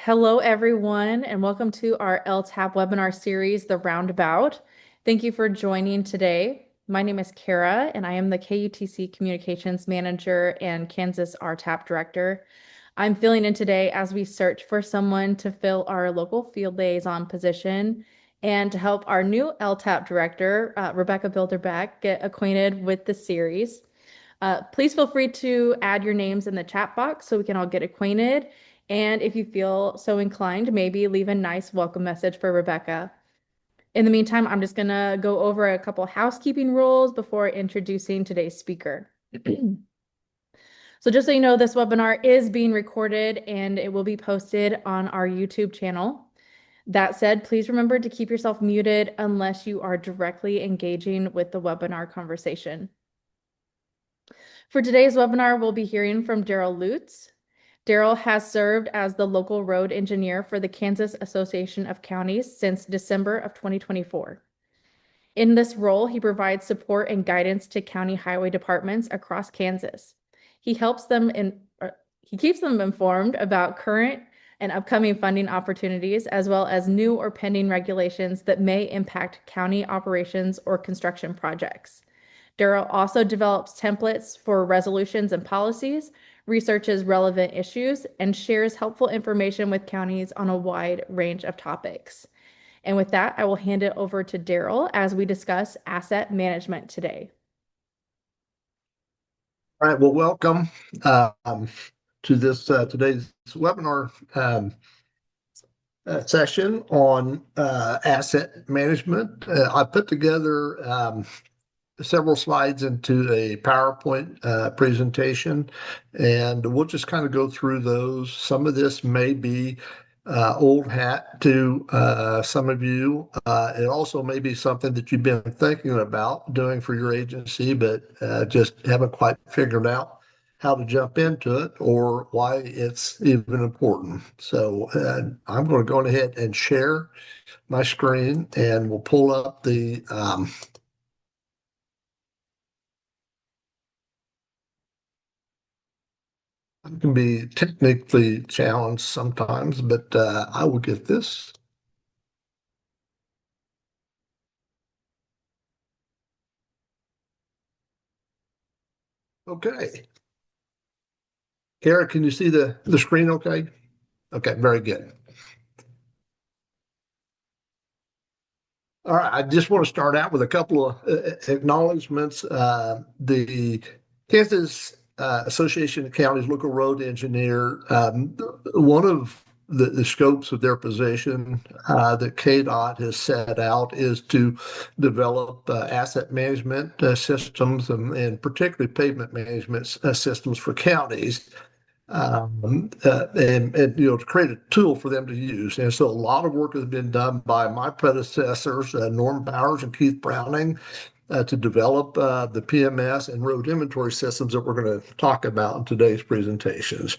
Hello everyone, and welcome to our LTAP webinar series, The Roundabout. Thank you for joining today. My name is Kara, and I am the KUTC Communications Manager and Kansas RTAP Director. I'm filling in today as we search for someone to fill our local field liaison position and to help our new LTAP Director, Rebecca Bilderbeck, get acquainted with the series. Please feel free to add your names in the chat box so we can all get acquainted. And if you feel so inclined, maybe leave a nice welcome message for Rebecca. In the meantime, I'm just going to go over a couple housekeeping rules before introducing today's speaker. So just so you know, this webinar is being recorded and it will be posted on our YouTube channel. That said, please remember to keep yourself muted unless you are directly engaging with the webinar conversation. For today's webinar, we'll be hearing from Darryl Lutz. Darryl has served as the local road engineer for the Kansas Association of Counties since December of 2024. In this role, he provides support and guidance to county highway departments across Kansas. He keeps them informed about current and upcoming funding opportunities, as well as new or pending regulations that may impact county operations or construction projects. Darryl also develops templates for resolutions and policies, researches relevant issues, and shares helpful information with counties on a wide range of topics. And with that, I will hand it over to Darryl as we discuss asset management today. All right, well, welcome to this today's webinar session on asset management. I put together several slides into a PowerPoint presentation, and we'll just kind of go through those. Some of this may be old hat to some of you. It also may be something that you've been thinking about doing for your agency, but just haven't quite figured out how to jump into it or why it's even important. So I'm going to go ahead and share my screen, and we'll pull up the it can be technically challenged sometimes, but I will get this. Okay. Kara, can you see the screen okay? Okay, very good. All right, I just want to start out with a couple of acknowledgments. The Kansas Association of Counties Local Road Engineer, one of the scopes of their position that KDOT has set out is to develop asset management systems and particularly pavement management systems for counties. And to create a tool for them to use. And so a lot of work has been done by my predecessors, Norm Bowers and Keith Browning, to develop the PMS and road inventory systems that we're going to talk about in today's presentations.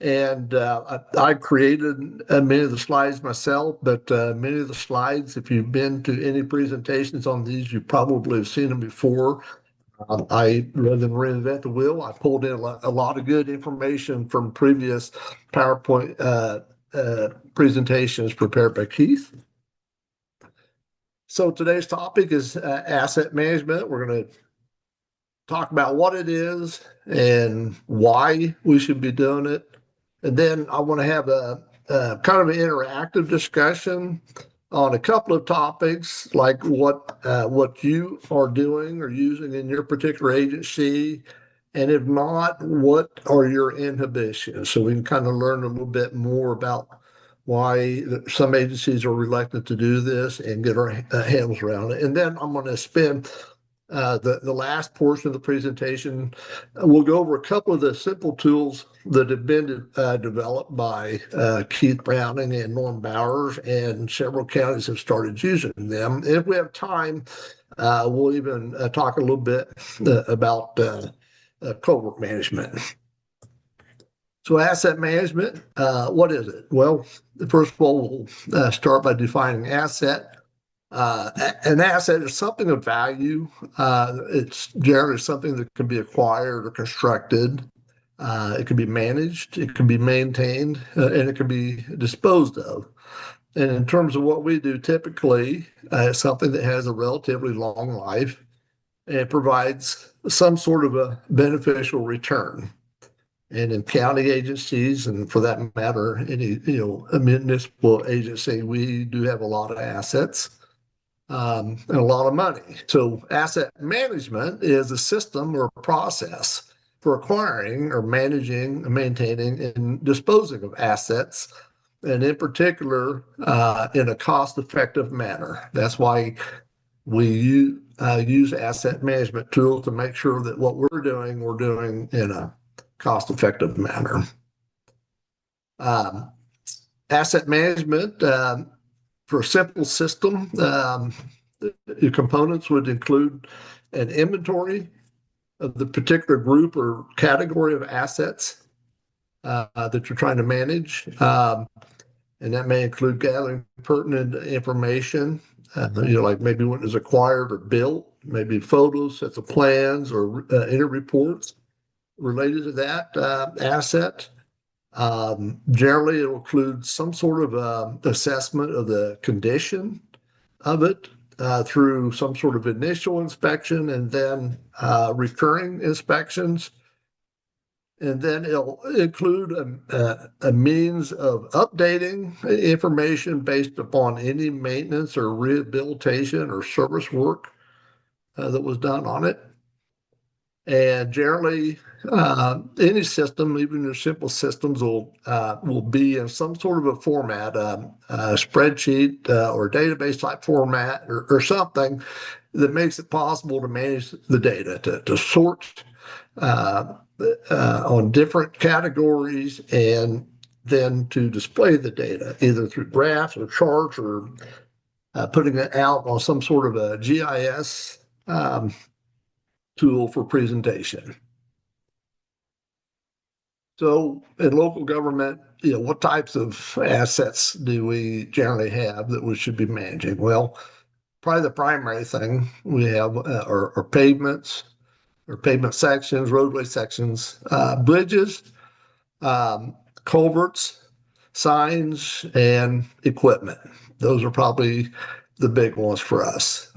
And I created many of the slides myself, but many of the slides, if you've been to any presentations on these, you probably have seen them before. Rather than reinvent the wheel, I pulled in a lot of good information from previous PowerPoint presentations prepared by Keith. So today's topic is asset management. We're going to talk about what it is and why we should be doing it. And then I want to have a kind of an interactive discussion on a couple of topics, like what you are doing or using in your particular agency, and if not, what are your inhibitions? So we can kind of learn a little bit more about why some agencies are reluctant to do this and get our hands around it. And then I'm going to spend the last portion of the presentation. We'll go over a couple of the simple tools that have been developed by Keith Browning and Norm Bowers, and several counties have started using them. And if we have time, we'll even talk a little bit about culvert management. So asset management, what is it? Well, first of all, we'll start by defining asset. An asset is something of value. It's generally something that can be acquired or constructed. It can be managed, it can be maintained, and it can be disposed of. And in terms of what we do, typically, it's something that has a relatively long life and provides some sort of a beneficial return. And in county agencies, and for that matter, any a municipal agency, we do have a lot of assets and a lot of money. So asset management is a system or a process for acquiring or managing, maintaining, and disposing of assets, and in particular, in a cost-effective manner. That's why we use asset management tools to make sure that what we're doing in a cost-effective manner. Um, Asset management for a simple system, your components would include an inventory of the particular group or category of assets that you're trying to manage. And that may include gathering pertinent information, like maybe what is acquired or built, maybe photos, sets of plans, or any reports related to that asset. Generally, it will include some sort of assessment of the condition of it through some sort of initial inspection and then recurring inspections. And then it'll include a means of updating information based upon any maintenance or rehabilitation or service work that was done on it. And generally, any system, even your simple systems, will be in some sort of a format, a spreadsheet or database type format, or something that makes it possible to manage the data, to sort on different categories, and then to display the data either through graphs or charts or putting it out on some sort of a GIS tool for presentation. So in local government, what types of assets do we generally have that we should be managing? Well, probably the primary thing we have are pavements or pavement sections, roadway sections, bridges, culverts, signs, and equipment. Those are probably the big ones for us.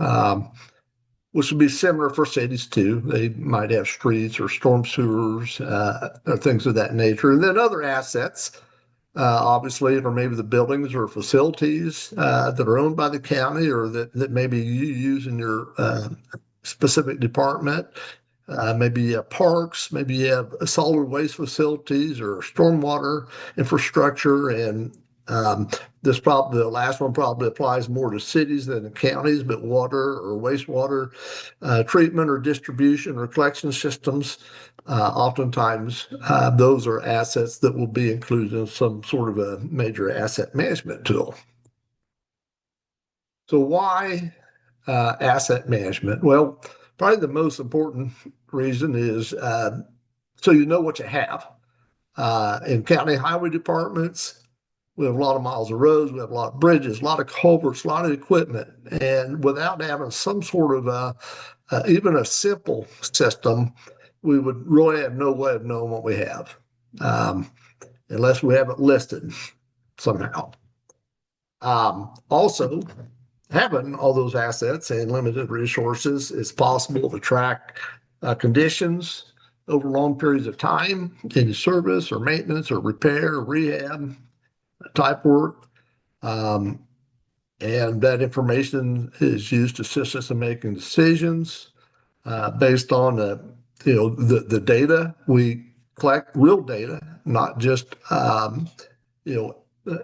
Which would be similar for cities too. They might have streets or storm sewers or things of that nature. And then other assets, obviously, or maybe the buildings or facilities that are owned by the county or that maybe you use in your specific department. Maybe you have parks, maybe you have solid waste facilities or stormwater infrastructure. And the last one probably applies more to cities than to counties, but water or wastewater treatment or distribution or collection systems. Oftentimes, those are assets that will be included in some sort of a major asset management tool. So why asset management? Well, probably the most important reason is so you know what you have. In county highway departments, we have a lot of miles of roads, we have a lot of bridges, a lot of culverts, a lot of equipment. And without having some sort of even a simple system, we would really have no way of knowing what we have unless we have it listed somehow. Also, having all those assets and limited resources, it's possible to track conditions over long periods of time, any service or maintenance or repair or rehab type work. And that information is used to assist us in making decisions based on the data we collect, real data, not just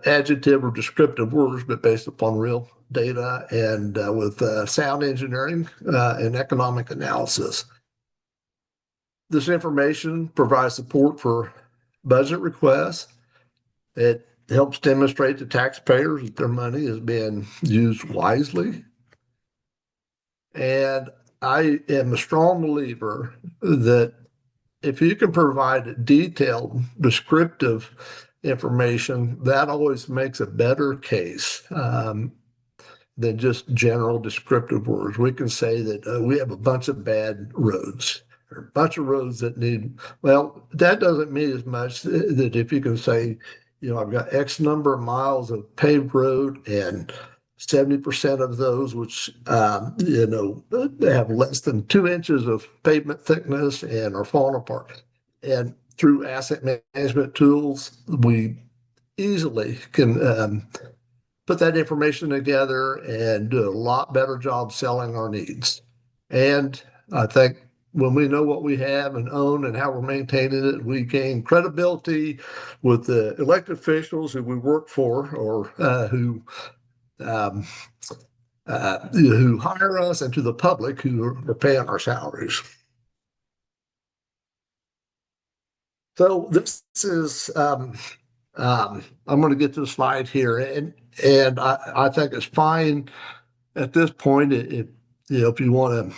adjective or descriptive words, but based upon real data and with sound engineering and economic analysis. This information provides support for budget requests. It helps demonstrate to taxpayers that their money is being used wisely. And I am a strong believer that if you can provide detailed, descriptive information, that always makes a better case than just general descriptive words. We can say that we have a bunch of bad roads, or bunch of roads that need, well, that doesn't mean as much that if you can say, I've got X number of miles of paved road and 70% of those, which, they have less than 2 inches of pavement thickness and are falling apart. And through asset management tools, we easily can put that information together and do a lot better job selling our needs. And I think when we know what we have and own and how we're maintaining it, we gain credibility with the elected officials who we work for or um, who hire us and to the public who are paying our salaries. So this is I'm going to get to the slide here, and I think it's fine at this point if you want to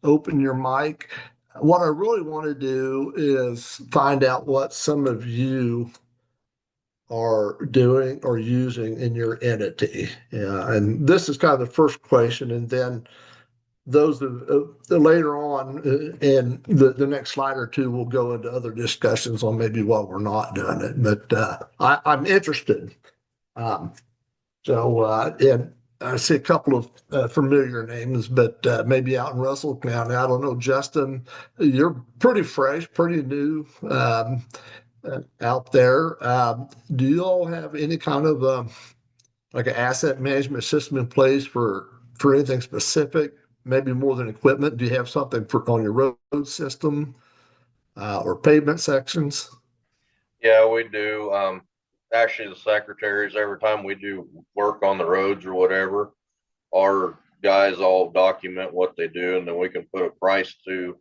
open your mic. What I really want to do is find out what some of you are doing or using in your entity. Yeah, and this is kind of the first question, and then those later on in the next slide or two, we'll go into other discussions on maybe why we're not doing it. But I'm interested. Um, and I see a couple of familiar names, but maybe out in Russell County, I don't know. Justin, you're pretty fresh, pretty new out there. Do you all have any kind of like an asset management system in place for anything specific? Maybe more than equipment. Do you have something for on your road system or pavement sections? Yeah, we do. Actually, the secretaries, every time we do work on the roads or whatever, our guys all document what they do, and then we can put a price to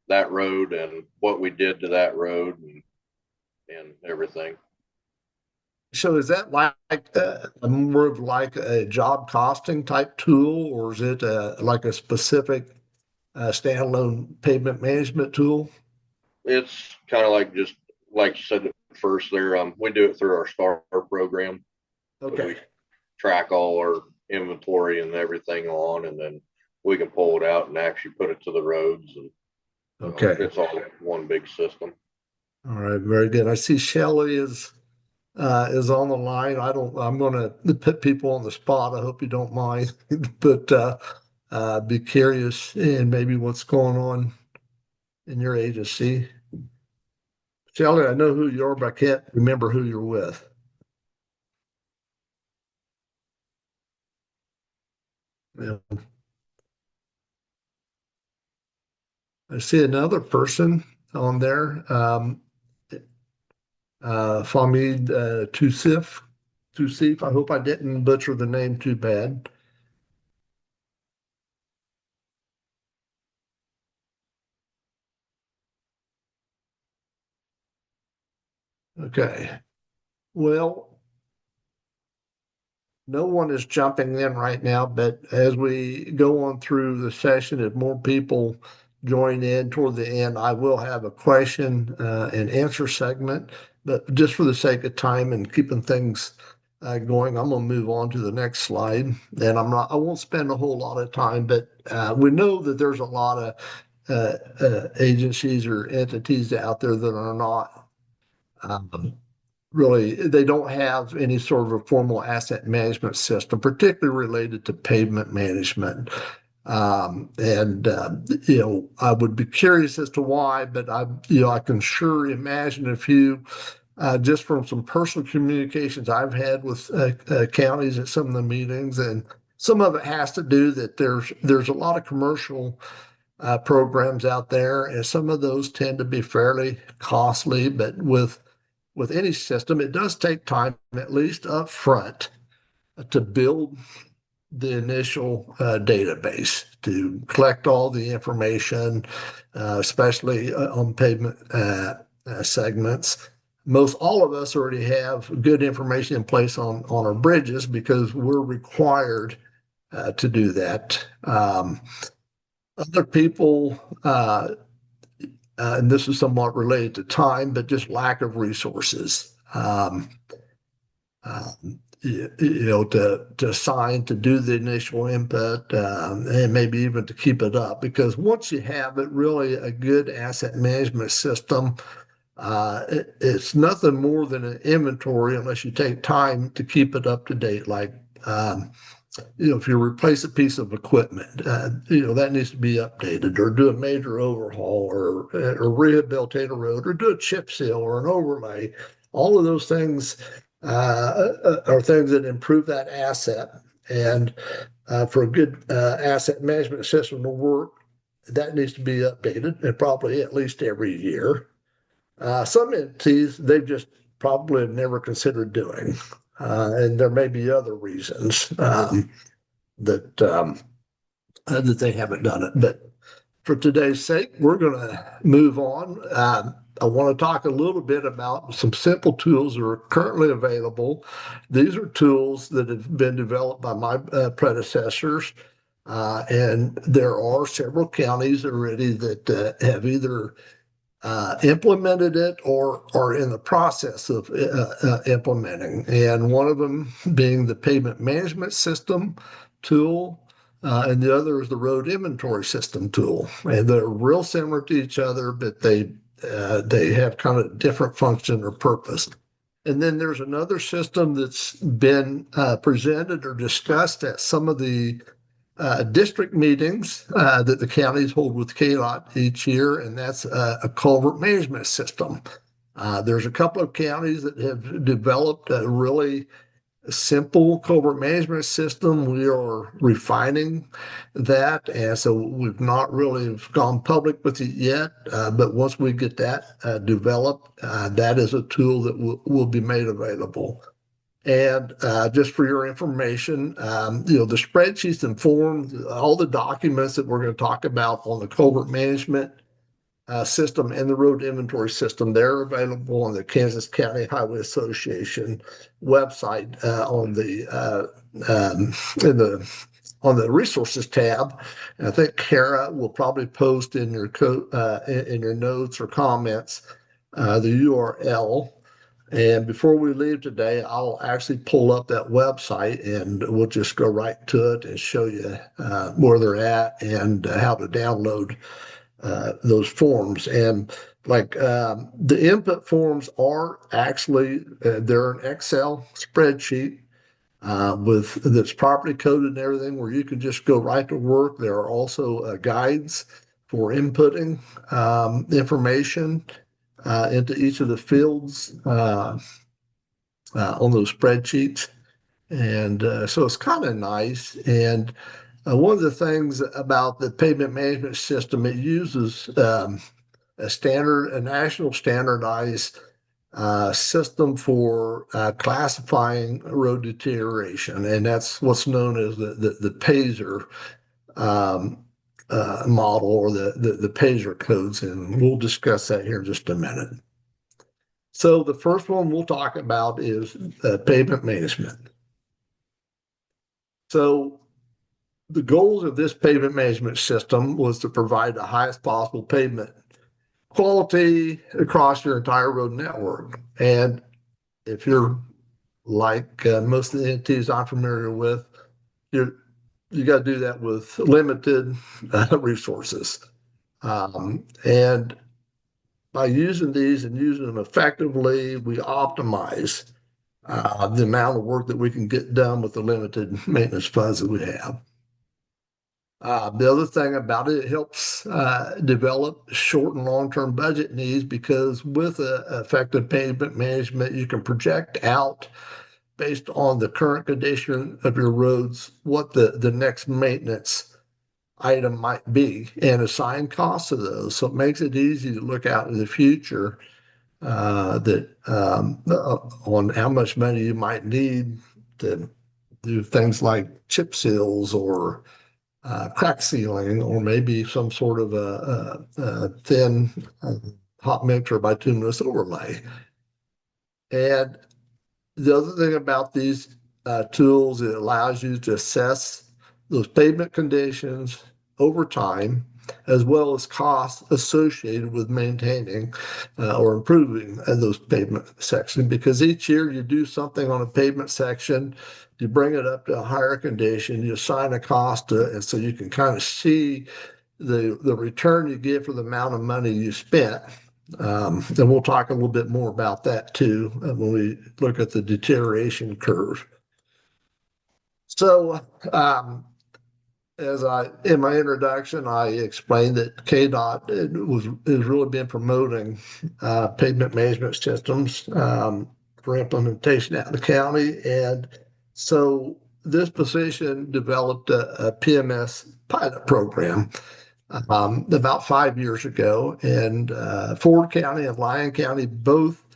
that road and what we did to that road and everything. So is that like more of like a job costing type tool, or is it like a specific standalone pavement management tool? It's kind of like just like you said at first there. We do it through our STAR program. So we Okay. track all our inventory and everything on, and then we can pull it out and actually put it to the roads, and Okay. it's all one big system. All right. Very good. I see Shelley is on the line. I'm going to put people on the spot. I hope you don't mind, but be curious and maybe what's going on in your agency. Shelley, I know who you are, but I can't remember who you're with. Yeah. I see another person on there, Famid Tusif. I hope I didn't butcher the name too bad. Okay. Well, no one is jumping in right now, but as we go on through the session, if more people join in toward the end, I will have a question and answer segment. But just for the sake of time and keeping things going, I'm going to move on to the next slide. And I won't spend a whole lot of time, but we know that there's a lot of agencies or entities out there that are not um, really, they don't have any sort of a formal asset management system, particularly related to pavement management. And I would be curious as to why, but I can sure imagine a few just from some personal communications I've had with counties at some of the meetings, and some of it has to do that there's a lot of commercial programs out there, and some of those tend to be fairly costly, but with any system, it does take time, at least up front, to build the initial database, to collect all the information, especially on pavement segments. Most all of us already have good information in place on our bridges because we're required to do that. Other people, and this is somewhat related to time, but just lack of resources. to sign, to do the initial input, and maybe even to keep it up. Because once you have it, really a good asset management system, it's nothing more than an inventory unless you take time to keep it up to date. Like, if you replace a piece of equipment, that needs to be updated, or do a major overhaul, or rehabilitate a road, or do a chip seal or an overlay. All of those things are things that improve that asset. And for a good asset management system to work, that needs to be updated, and probably at least every year. Some entities they've just probably never considered doing, and there may be other reasons that that they haven't done it. But for today's sake, we're going to move on. I want to talk a little bit about some simple tools that are currently available. These are tools that have been developed by my predecessors, and there are several counties already that have either implemented it or are in the process of implementing. And one of them being the pavement management system tool, and the other is the road inventory system tool. And they're real similar to each other, but they have kind of different function or purpose. And then there's another system that's been presented or discussed at some of the district meetings that the counties hold with KDOT each year, and that's a culvert management system. There's a couple of counties that have developed a really simple culvert management system. We are refining that, and so we've not really gone public with it yet. But once we get that developed, that is a tool that will be made available. And just for your information, the spreadsheets and forms, all the documents that we're going to talk about on the culvert management system and the road inventory system, they're available on the Kansas County Highway Association website on the resources tab. And I think Kara will probably post in your notes or comments the URL. And before we leave today, I'll actually pull up that website, and we'll just go right to it and show you where they're at and how to download those forms. And like the input forms are actually they're an Excel spreadsheet with that's properly coded and everything, where you can just go right to work. There are also guides for inputting information into each of the fields on those spreadsheets. And so it's kind of nice. And one of the things about the pavement management system, it uses a national standardized system for classifying road deterioration. And that's what's known as the PASER model, or the PASER codes. And we'll discuss that here in just a minute. So the first one we'll talk about is pavement management. So the goals of this pavement management system was to provide the highest possible pavement quality across your entire road network. And if you're like most of the entities I'm familiar with, you got to do that with limited resources. And by using these and using them effectively, we optimize the amount of work that we can get done with the limited maintenance funds that we have. The other thing about it, it helps develop short and long-term budget needs, because with effective pavement management, you can project out based on the current condition of your roads what the next maintenance item might be and assign costs of those. So it makes it easy to look out in the future on how much money you might need to do things like chip seals or crack sealing, or maybe some sort of a thin hot mix or bituminous overlay. And the other thing about these tools, it allows you to assess those pavement conditions over time as well as costs associated with maintaining or improving those pavement sections. Because each year you do something on a pavement section, you bring it up to a higher condition, you assign a cost to it, and so you can kind of see the return you get for the amount of money you spent. And we'll talk a little bit more about that too when we look at the deterioration curve. So, in my introduction, I explained that KDOT has really been promoting pavement management systems for implementation out in the county, and so this position developed a PMS pilot program about 5 years ago, and Ford County and Lyon County both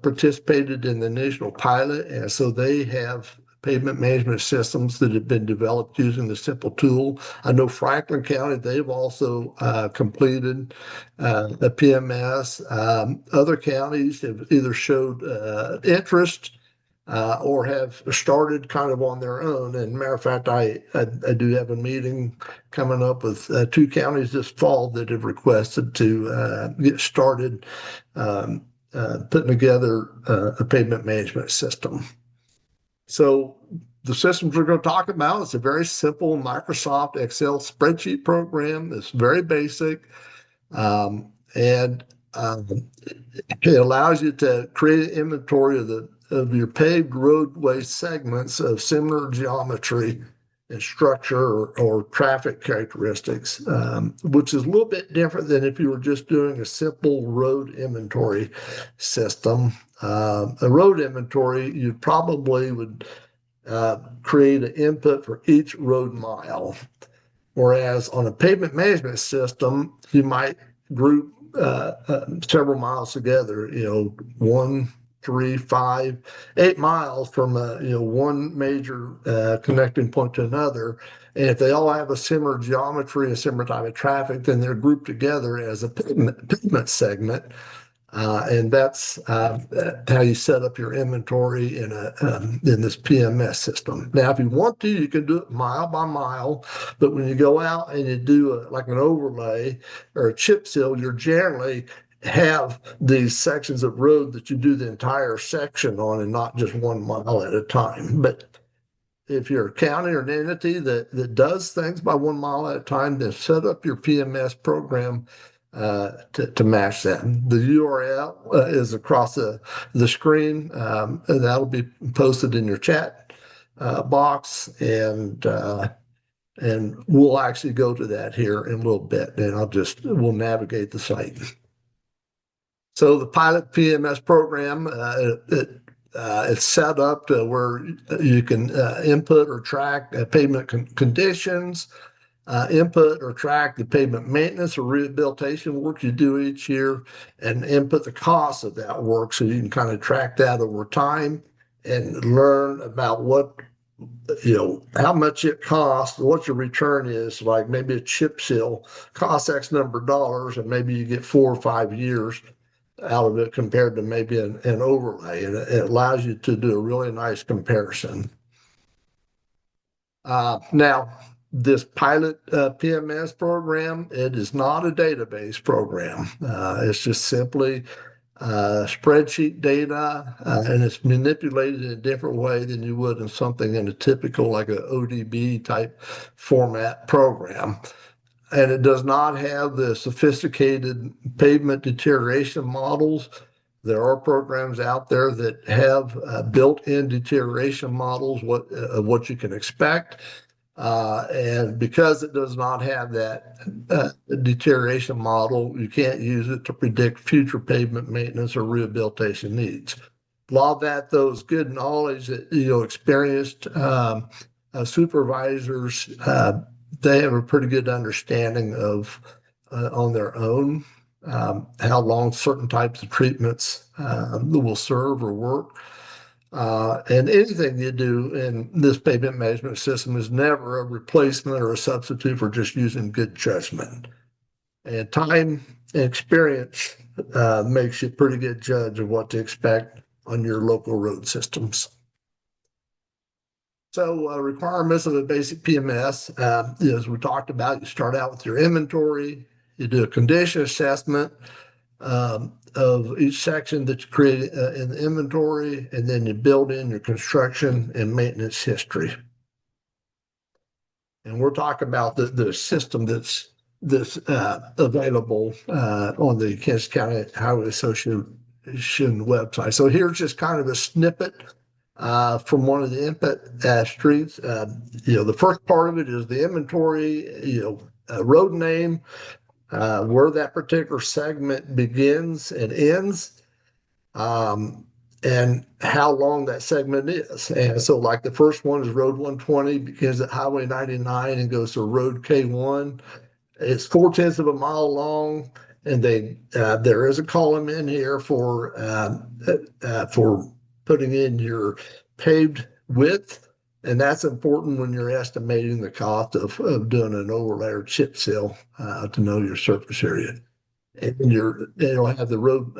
participated in the initial pilot, and so they have pavement management systems that have been developed using the simple tool. I know Franklin County, they've also completed a PMS. Other counties have either showed interest or have started kind of on their own. And matter of fact, I do have a meeting coming up with two counties this fall that have requested to get started putting together a pavement management system. So the systems we're going to talk about is a very simple Microsoft Excel spreadsheet program. It's very basic, and it allows you to create an inventory of your paved roadway segments of similar geometry and structure or traffic characteristics, which is a little bit different than if you were just doing a simple road inventory system. A road inventory, you probably would create an input for each road mile. Whereas on a pavement management system, you might group several miles together, 1, 3, 5, 8 miles from one major connecting point to another. And if they all have a similar geometry and similar type of traffic, then they're grouped together as a pavement segment. And that's how you set up your inventory in this PMS system. Now, if you want to, you can do it mile by mile, but when you go out and you do like an overlay or a chip seal, you generally have these sections of road that you do the entire section on and not just 1 mile at a time. But if you're a county or an entity that does things by 1 mile at a time, then set up your PMS program to match that. The URL is across the screen, and that'll be posted in your chat box, and we'll actually go to that here in a little bit, and we'll navigate the site. So the pilot PMS program, it's set up to where you can input or track pavement conditions, input or track the pavement maintenance or rehabilitation work you do each year, and input the cost of that work so you can kind of track that over time and learn about how much it costs, what your return is. Like maybe a chip seal costs X number of dollars, and maybe you get 4 or 5 years out of it compared to maybe an overlay, and it allows you to do a really nice comparison. Now, this pilot PMS program, it is not a database program. It's just simply spreadsheet data, and it's manipulated in a different way than you would in something in a typical like a ODB type format program. And it does not have the sophisticated pavement deterioration models. There are programs out there that have built-in deterioration models of what you can expect. And because it does not have that deterioration model, you can't use it to predict future pavement maintenance or rehabilitation needs. A lot of that, though, is good knowledge that experienced supervisors, they have a pretty good understanding of on their own how long certain types of treatments will serve or work. And anything you do in this pavement management system is never a replacement or a substitute for just using good judgment. And time and experience makes you a pretty good judge of what to expect on your local road systems. So requirements of a basic PMS, as we talked about, you start out with your inventory, you do a condition assessment of each section that you create in the inventory, and then you build in your construction and maintenance history. And we're talking about the system that's available on the Kansas County Highway Association website. So here's just kind of a snippet from one of the input streets. The first part of it is the inventory, road name, where that particular segment begins and ends, um, and how long that segment is. And so, like the first one is Road 120, begins at Highway 99 and goes to Road K1. It's 4/10 of a mile long, and there is a column in here for putting in your paved width, and that's important when you're estimating the cost of doing an overlay or chip seal to know your surface area. And it'll have the road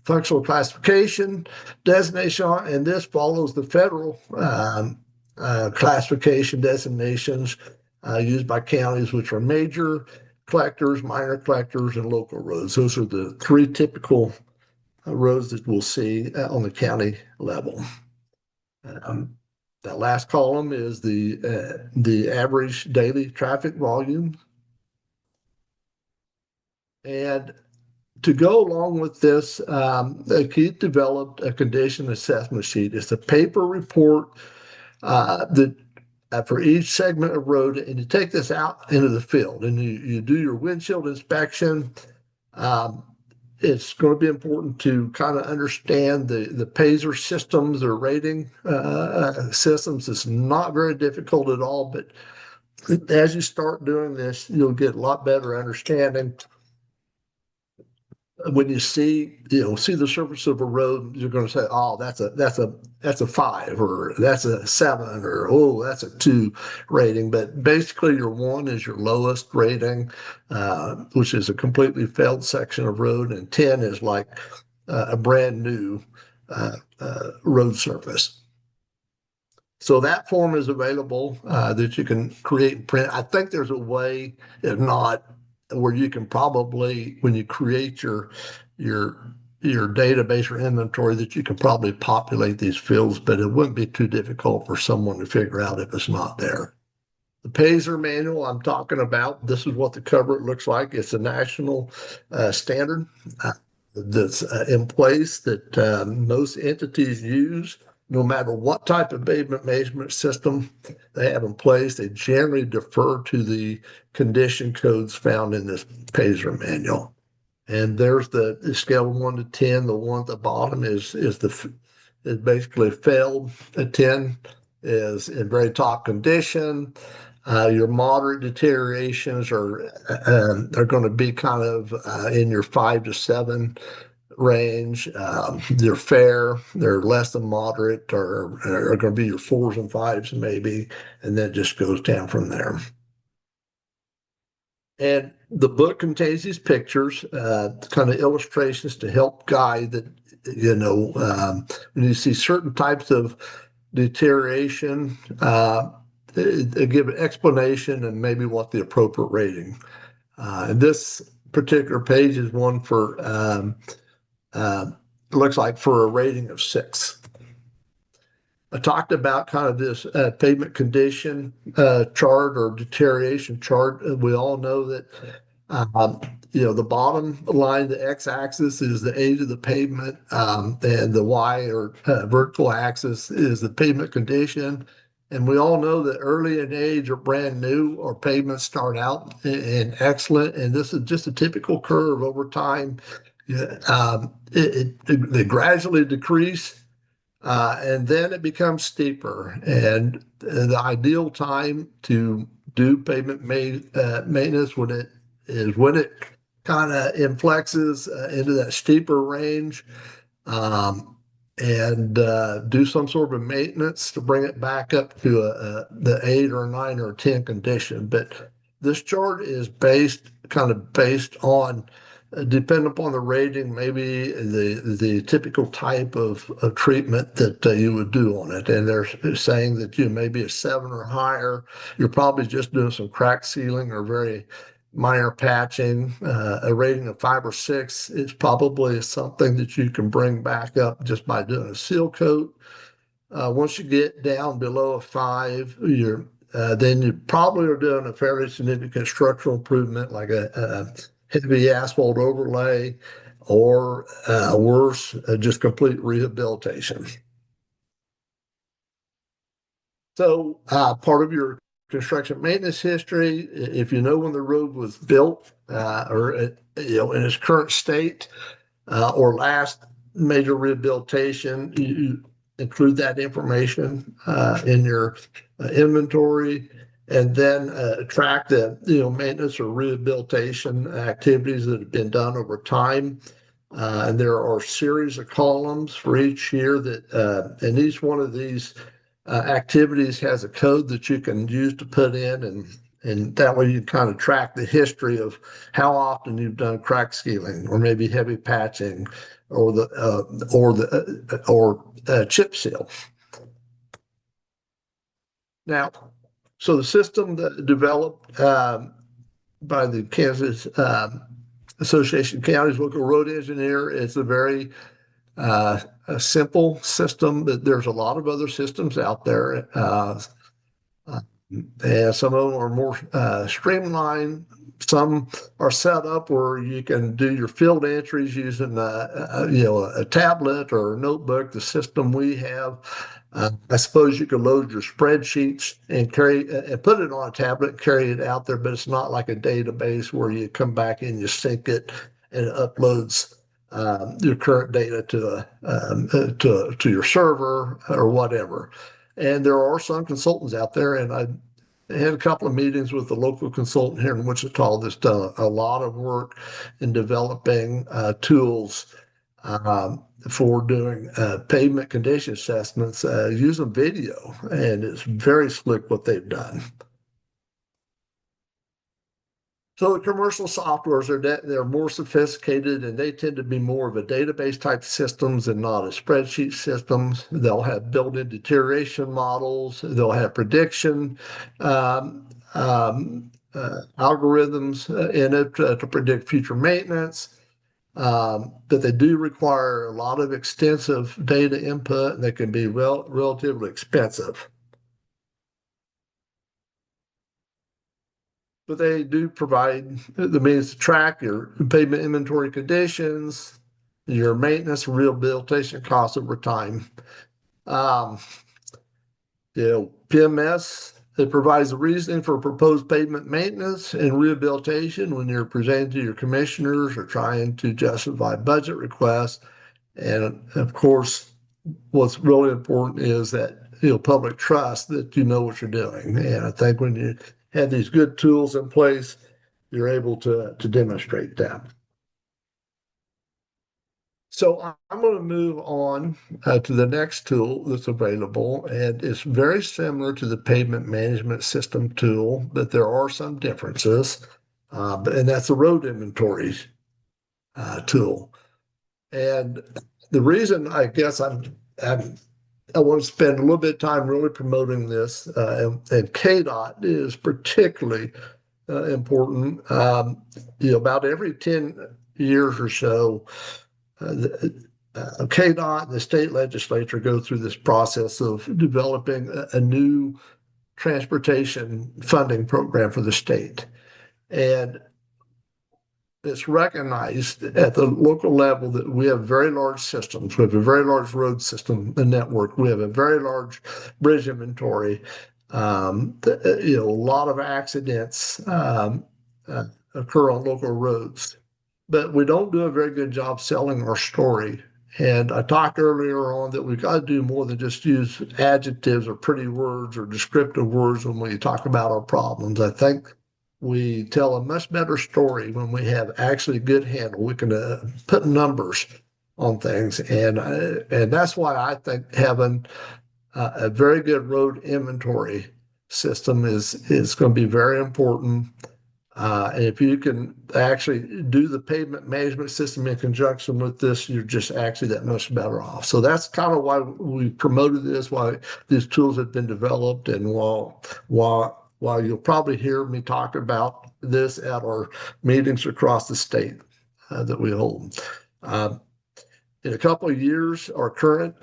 functional classification designation on, and this follows the federal classification designations used by counties, which are major collectors, minor collectors, and local roads. Those are the three typical roads that we'll see on the county level. That last column is the average daily traffic volume. And to go along with this, Keith developed a condition assessment sheet. It's a paper report that for each segment of road, and you take this out into the field and you do your windshield inspection. It's going to be important to kind of understand the PASER systems or rating systems. It's not very difficult at all, but as you start doing this, you'll get a lot better understanding. When you see the surface of a road, you're going to say, "Oh, that's a 5, or that's a 7, or oh, that's a 2 rating." But basically, your 1 is your lowest rating, which is a completely failed section of road, and 10 is like a brand new road surface. So that form is available that you can create and print. I think there's a way, if not, where you can probably, when you create your database or inventory, that you can probably populate these fields, but it wouldn't be too difficult for someone to figure out if it's not there. The PASER manual I'm talking about, this is what the cover looks like. It's a national standard that's in place that most entities use. No matter what type of pavement measurement system they have in place, they generally defer to the condition codes found in this PASER manual. And there's the scale of 1 to 10. The one at the bottom is basically failed. A 10 is in very top condition. Your moderate deteriorations are going to be kind of in your 5 to 7 range. They're fair, they're less than moderate, or are going to be your 4s and 5s maybe, and then it just goes down from there. And the book contains these pictures, kind of illustrations to help guide that, when you see certain types of deterioration, they give an explanation and maybe what the appropriate rating. And this particular page is one for looks like for a rating of 6. I talked about kind of this pavement condition chart or deterioration chart. We all know that the bottom line, the x-axis, is the age of the pavement, and the y or vertical axis is the pavement condition. And we all know that early in age or brand new or pavements start out in excellent, and this is just a typical curve over time. They gradually decrease, and then it becomes steeper. And the ideal time to do pavement maintenance when it kind of inflexes into that steeper range, and do some sort of maintenance to bring it back up to the 8 or 9 or 10 condition. But this chart is based on depend upon the rating, maybe the typical type of treatment that you would do on it. And they're saying that you may be a 7 or higher. You're probably just doing some crack sealing or very minor patching. A rating of 5 or 6 is probably something that you can bring back up just by doing a seal coat. Once you get down below a 5, then you probably are doing a fairly significant structural improvement, like a heavy asphalt overlay, or worse, just complete rehabilitation. So, part of your construction maintenance history, if you know when the road was built, or in its current state, or last major rehabilitation, you include that information in your inventory, and then track the maintenance or rehabilitation activities that have been done over time. And there are a series of columns for each year and each one of these activities has a code that you can use to put in, and that way you kind of track the history of how often you've done crack sealing or maybe heavy patching or chip seal. Now, so the system that developed by the Kansas Association of Counties Local Road Engineer is a very a simple system. But there's a lot of other systems out there. And some of them are more streamlined. Some are set up where you can do your field entries using a tablet or a notebook. The system we have, I suppose you could load your spreadsheets and put it on a tablet and carry it out there, but it's not like a database where you come back and you sync it and it uploads your current data to your server or whatever. And there are some consultants out there, and I had a couple of meetings with the local consultant here in Wichita that's done a lot of work in developing tools for doing pavement condition assessments using video, and it's very slick what they've done. So the commercial softwares they're more sophisticated, and they tend to be more of a database type systems and not a spreadsheet systems. They'll have built-in deterioration models. They'll have prediction algorithms in it to predict future maintenance. But they do require a lot of extensive data input, and they can be relatively expensive. But they do provide the means to track your pavement inventory conditions, your maintenance and rehabilitation costs over time. PMS, it provides the reasoning for proposed pavement maintenance and rehabilitation when you're presenting to your commissioners or trying to justify budget requests. And of course, what's really important is that public trust that you know what you're doing. And I think when you have these good tools in place, you're able to demonstrate that. So I'm going to move on to the next tool that's available, and it's very similar to the pavement management system tool, but there are some differences, and that's the road inventory tool. And the reason I guess I want to spend a little bit of time really promoting this, and KDOT is particularly important. About every 10 years or so, KDOT and the state legislature go through this process of developing a new transportation funding program for the state. And it's recognized at the local level that we have very large systems. We have a very large road system and network. We have a very large bridge inventory. A lot of accidents occur on local roads, but we don't do a very good job selling our story. And I talked earlier on that we've got to do more than just use adjectives or pretty words or descriptive words when we talk about our problems. I think we tell a much better story when we have actually good handle. We can put numbers on things, and that's why I think having a very good road inventory system is going to be very important. And if you can actually do the pavement management system in conjunction with this, you're just actually that much better off. So that's kind of why we promoted this, why these tools have been developed, and while you'll probably hear me talk about this at our meetings across the state that we hold. In a couple of years, our current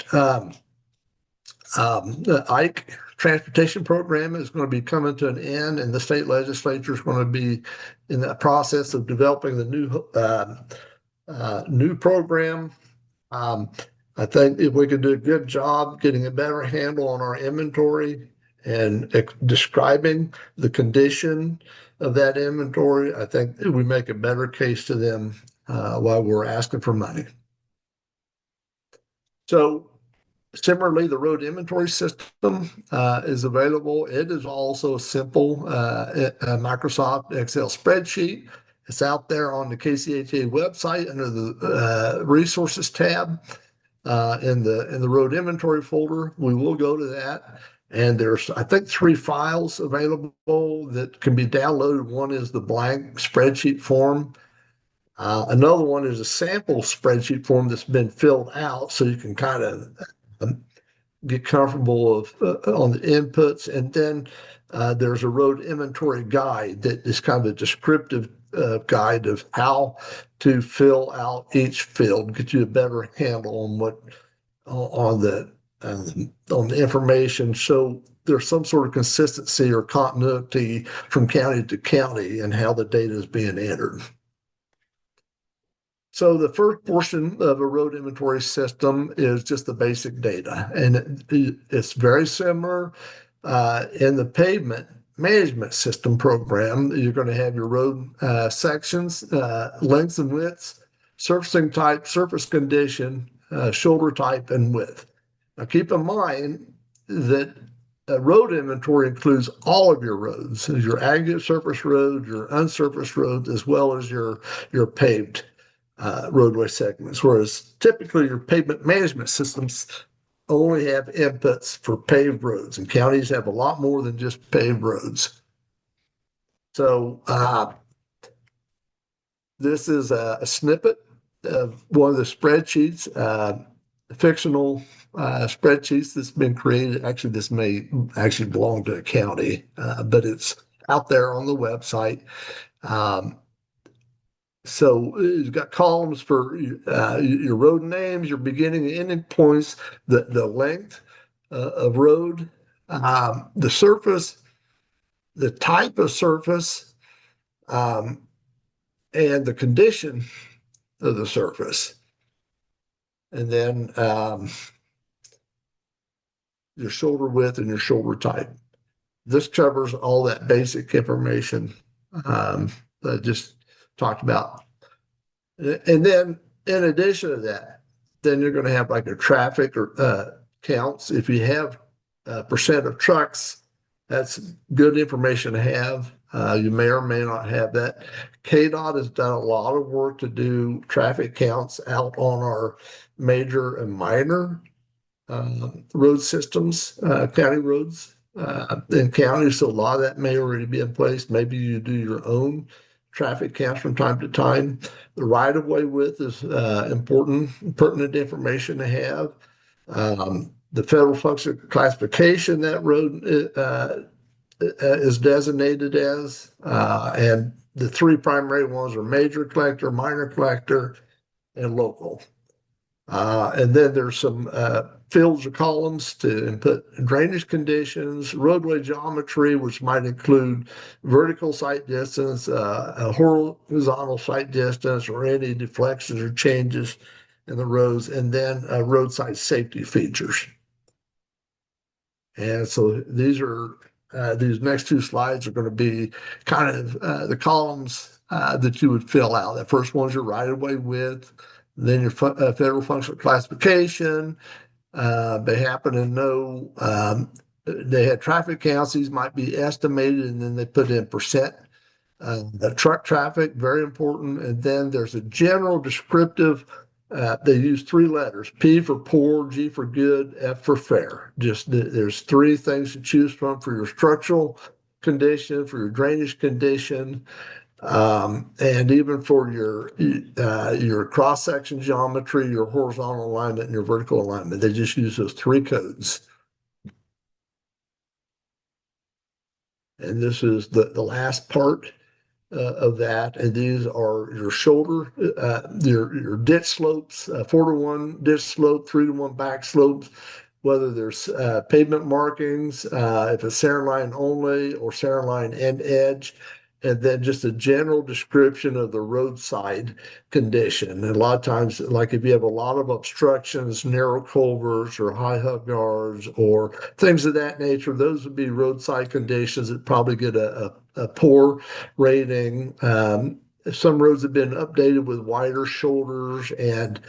the Ike transportation program is going to be coming to an end, and the state legislature is going to be in the process of developing the new program. I think if we could do a good job getting a better handle on our inventory and describing the condition of that inventory, I think we make a better case to them while we're asking for money. So similarly, the road inventory system is available. It is also a simple a Microsoft Excel spreadsheet. It's out there on the KCHA website under the resources tab in the road inventory folder. We will go to that. And there's, I think, 3 files available that can be downloaded. One is the blank spreadsheet form. Another one is a sample spreadsheet form that's been filled out, so you can kind of get comfortable on the inputs. And then there's a road inventory guide that is kind of a descriptive guide of how to fill out each field, get you a better handle on what on the information. So there's some sort of consistency or continuity from county to county and how the data is being entered. So the first portion of a road inventory system is just the basic data, and it's very similar in the pavement management system program. You're going to have your road sections, lengths and widths, surfacing type, surface condition, shoulder type, and width. Now keep in mind that road inventory includes all of your roads, your aggregate surface roads, your unsurfaced roads, as well as your paved roadway segments, whereas typically your pavement management systems only have inputs for paved roads, and counties have a lot more than just paved roads. So this is a snippet of one of the spreadsheets, fictional spreadsheets that's been created. Actually, this may actually belong to a county, but it's out there on the website. So you've got columns for your road names, your beginning and ending points, the length of road, the surface, the type of surface, and the condition of the surface. And then your shoulder width and your shoulder type. This covers all that basic information that I just talked about. And then in addition to that, then you're going to have like a traffic or counts. If you have percent of trucks, that's good information to have. You may or may not have that. KDOT has done a lot of work to do traffic counts out on our major and minor road systems, county roads in counties. So a lot of that may already be in place. Maybe you do your own traffic counts from time to time. The right-of-way width is important, pertinent information to have. The federal function classification that road is designated as, and the 3 primary ones are major collector, minor collector, and local. And then there's some fields or columns to input drainage conditions, roadway geometry, which might include vertical sight distance, a horizontal sight distance, or any deflections or changes in the roads, and then roadside safety features. And so these next 2 slides are going to be kind of the columns that you would fill out. That first one's your right-of-way width, then your federal functional classification. They happen to know they had traffic counts. These might be estimated, and then they put in percent. The truck traffic, very important. And then there's a general descriptive. They use 3 letters: P for poor, G for good, F for fair. Just there's 3 things to choose from for your structural condition, for your drainage condition, And even for your cross-section geometry, your horizontal alignment, and your vertical alignment, they just use those three codes. And this is the last part of that. And these are your shoulder, your ditch slopes, 4-to-1 ditch slope, 3-to-1 back slopes, whether there's pavement markings, if it's center line only or center line and edge, and then just a general description of the roadside condition. And a lot of times, like if you have a lot of obstructions, narrow culverts or high hub yards or things of that nature, those would be roadside conditions that probably get a poor rating. Some roads have been updated with wider shoulders and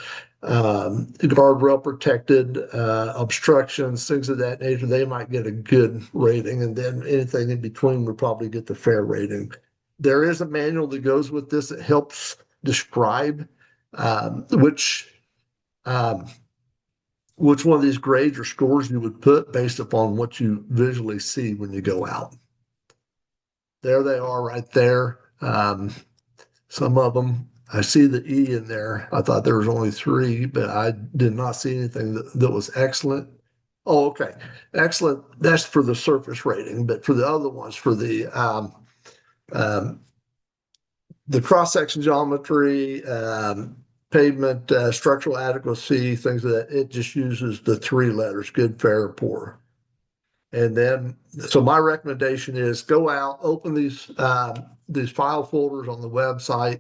guardrail protected obstructions, things of that nature. They might get a good rating, and then anything in between would probably get the fair rating. There is a manual that goes with this that helps describe which one of these grades or scores you would put based upon what you visually see when you go out. There they are right there. Some of them, I see the E in there. I thought there was only 3, but I did not see anything that was excellent. Oh, okay. Excellent. That's for the surface rating, but for the other ones, for the cross-section geometry, pavement, structural adequacy, things of that, it just uses the 3 letters, good, fair, poor. And then, so my recommendation is go out, open these file folders on the website,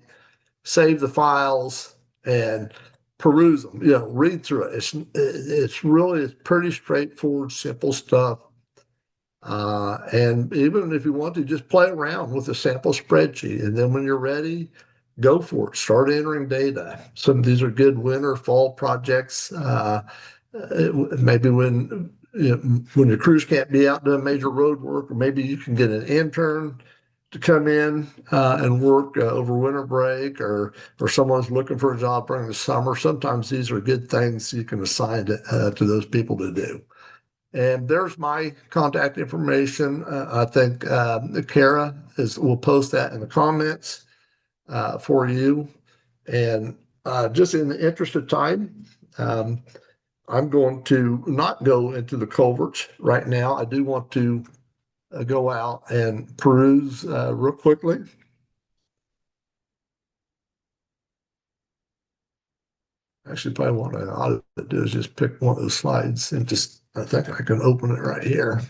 save the files, and peruse them. Read through it. It's pretty straightforward, simple stuff. And even if you want to, just play around with a sample spreadsheet, and then when you're ready, go for it. Start entering data. Some of these are good winter, fall projects. Maybe when your crews can't be out doing major road work, or maybe you can get an intern to come in and work over winter break, or someone's looking for a job during the summer. Sometimes these are good things you can assign to those people to do. And there's my contact information. I think Kara will post that in the comments for you. And just in the interest of time, I'm going to not go into the culverts right now. I do want to go out and peruse real quickly. Actually, probably what I ought to do is just pick one of those slides and I think I can open it right here.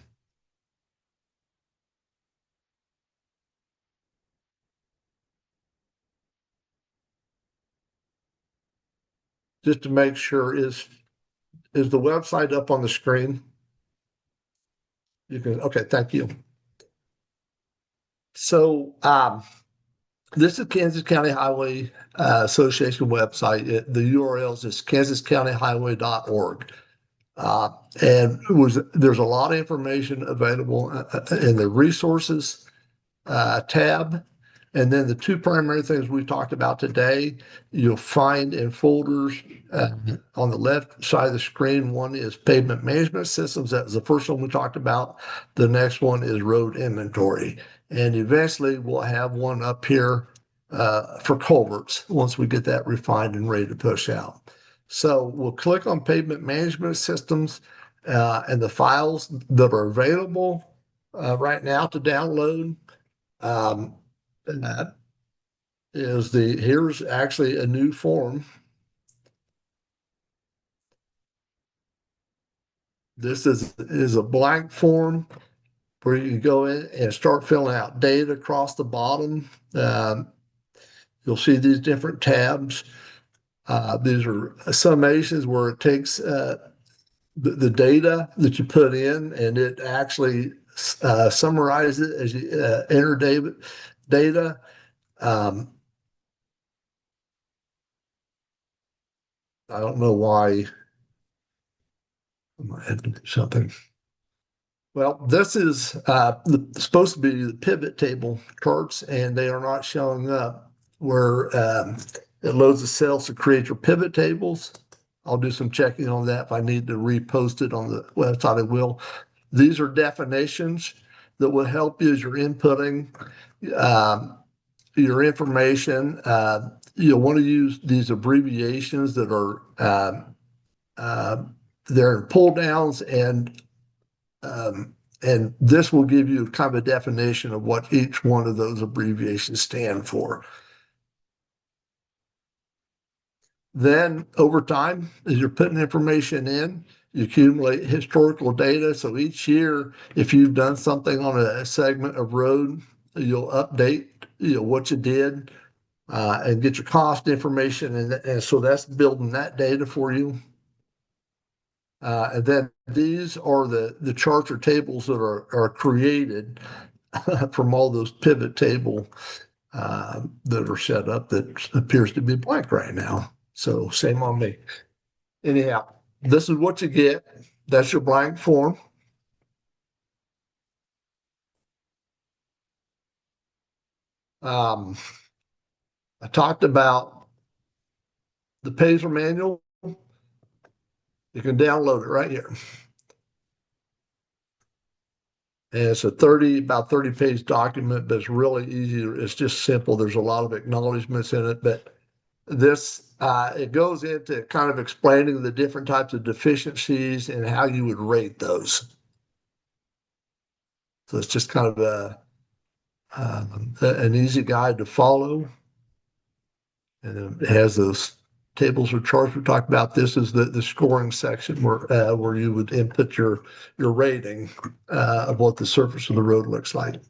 Just to make sure, is the website up on the screen? Okay, thank you. So this is Kansas County Highway Association website. The URL is just kansascountyhighway.org. And there's a lot of information available in the resources tab. And then the 2 primary things we talked about today, you'll find in folders on the left side of the screen. One is pavement management systems. That was the first one we talked about. The next one is road inventory. And eventually we'll have one up here for culverts once we get that refined and ready to push out. So we'll click on pavement management systems and the files that are available right now to download. And that is here's actually a new form. This is a blank form where you can go in and start filling out data across the bottom. You'll see these different tabs. These are summations where it takes the data that you put in and it actually summarizes it as you enter data. I don't know why. I might have to do something. Well, this is supposed to be the pivot table charts, and they are not showing up where it loads the cells to create your pivot tables. I'll do some checking on that. If I need to repost it on the website, I will. These are definitions that will help you as you're inputting your information. You'll want to use these abbreviations that are uh, they're pull downs, and this will give you kind of a definition of what each one of those abbreviations stand for. Then over time, as you're putting information in, you accumulate historical data. So each year, if you've done something on a segment of road, you'll update, what you did, and get your cost information. And so that's building that data for you. And then these are the charts or tables that are created from all those pivot table that are set up that appears to be blank right now. So same on me. Anyhow, this is what you get. That's your blank form. I talked about the Pacer manual. You can download it right here. And it's about 30 page document, but it's really easy. It's just simple. There's a lot of acknowledgments in it, but this, it goes into kind of explaining the different types of deficiencies and how you would rate those. So it's just kind of an easy guide to follow. And it has those tables or charts we talked about. This is the scoring section where you would input your rating of what the surface of the road looks like.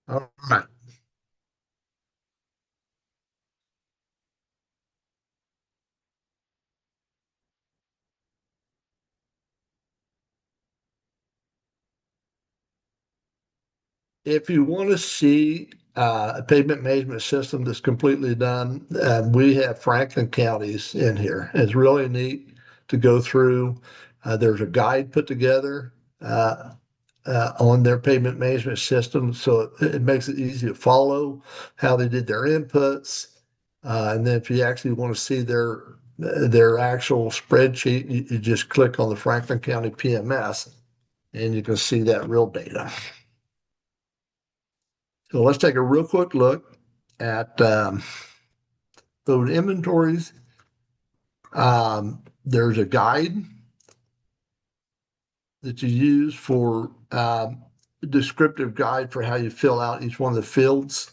All right. If you want to see a pavement management system that's completely done, we have Franklin counties in here. It's really neat to go through. There's a guide put together on their pavement management system, so it makes it easy to follow how they did their inputs. And then if you actually want to see their actual spreadsheet, you just click on the Franklin County PMS, and you can see that real data. So let's take a real quick look at road inventories. There's a guide that you use for a descriptive guide for how you fill out each one of the fields.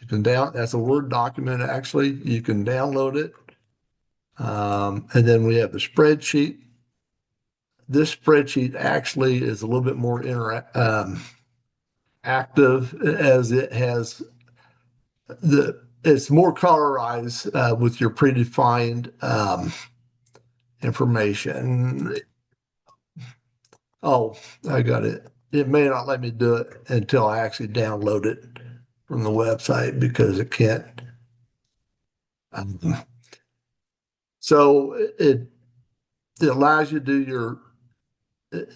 You can that's a Word document actually. You can download it. And then we have the spreadsheet. This spreadsheet actually is a little bit more active as it has it's more colorized with your predefined information. Oh, I got it. It may not let me do it until I actually download it from the website because it can't. Um, so it allows you to do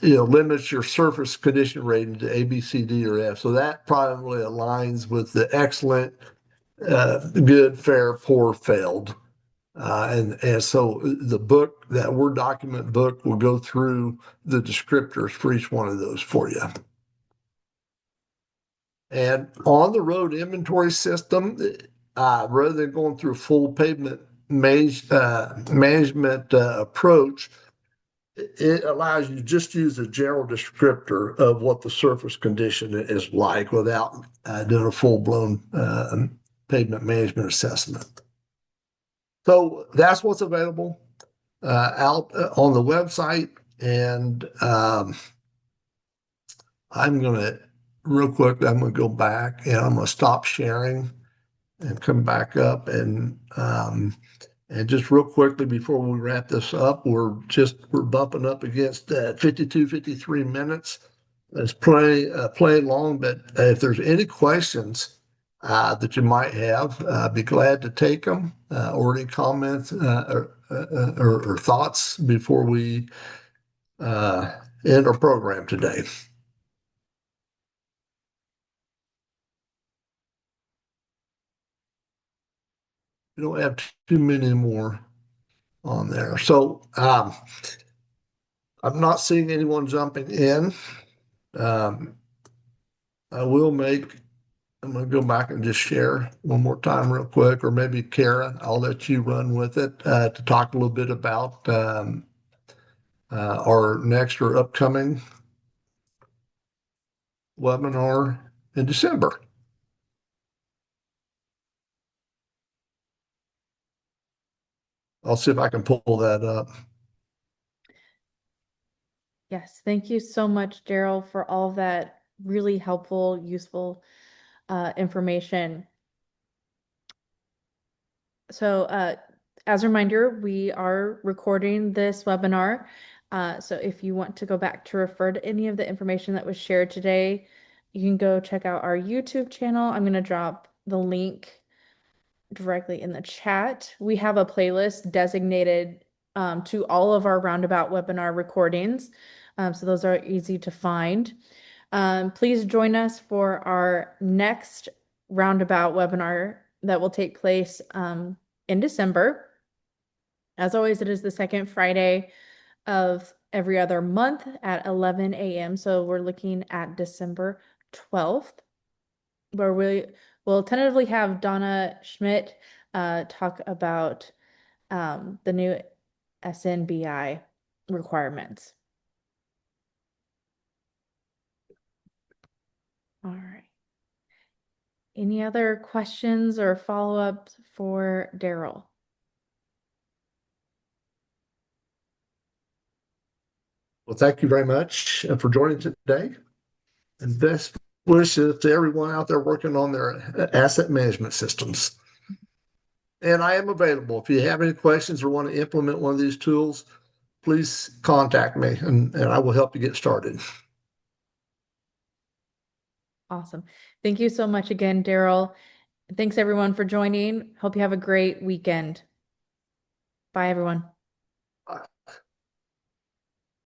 limits your surface condition rating to A, B, C, D, or F. So that probably aligns with the excellent, good, fair, poor, failed. And so the book, that Word document book, will go through the descriptors for each one of those for you. And on the road inventory system, rather than going through full pavement management approach, it allows you to just use a general descriptor of what the surface condition is like without doing a full-blown pavement management assessment. So that's what's available out on the website. And I'm going to, real quick, I'm going to go back and I'm going to stop sharing and come back up and just real quickly before we wrap this up, we're bumping up against 52, 53 minutes. It's plenty long, but if there's any questions that you might have, be glad to take them or any comments or thoughts before we end our program today. We don't have too many more on there. So I'm not seeing anyone jumping in. Um, I will make, I'm going to go back and just share one more time real quick, or maybe Kara, I'll let you run with it to talk a little bit about our next or upcoming webinar in December. I'll see if I can pull that up. Yes, thank you so much, Darryl, for all of that really helpful, useful information. So as a reminder, we are recording this webinar. So if you want to go back to refer to any of the information that was shared today, you can go check out our YouTube channel. I'm going to drop the link directly in the chat. We have a playlist designated to all of our Roundabout webinar recordings. So those are easy to find. Please join us for our next Roundabout webinar that will take place in December. As always, it is the second Friday of every other month at 11 a.m. So we're looking at December 12th, where we will tentatively have Donna Schmidt talk about the new SNBI requirements. All right. Any other questions or follow-ups for Darryl? Well, thank you very much for joining today, and best wishes to everyone out there working on their asset management systems. And I am available. If you have any questions or want to implement one of these tools, please contact me and I will help you get started. Awesome. Thank you so much again, Darryl. Thanks everyone for joining. Hope you have a great weekend. Bye, everyone.